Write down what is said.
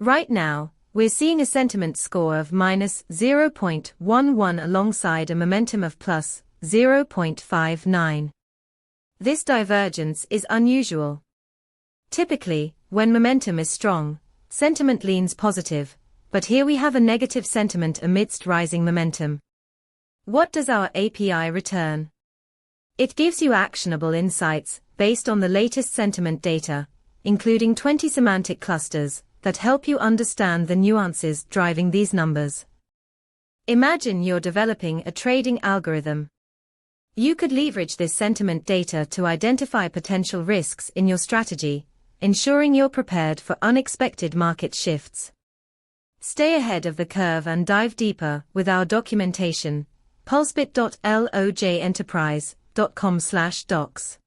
Right now, we're seeing a sentiment score of minus 0.11 alongside a momentum of plus 0.59. This divergence is unusual. Typically, when momentum is strong, sentiment leans positive, but here we have a negative sentiment amidst rising momentum. What does our API return? It gives you actionable insights based on the latest sentiment data, including 20 semantic clusters that help you understand the nuances driving these numbers. Imagine you're developing a trading algorithm. You could leverage this sentiment data to identify potential risks in your strategy, ensuring you're prepared for unexpected market shifts. Stay ahead of the curve and dive deeper with our documentation. Pulsebit.lojenterprise.com/docs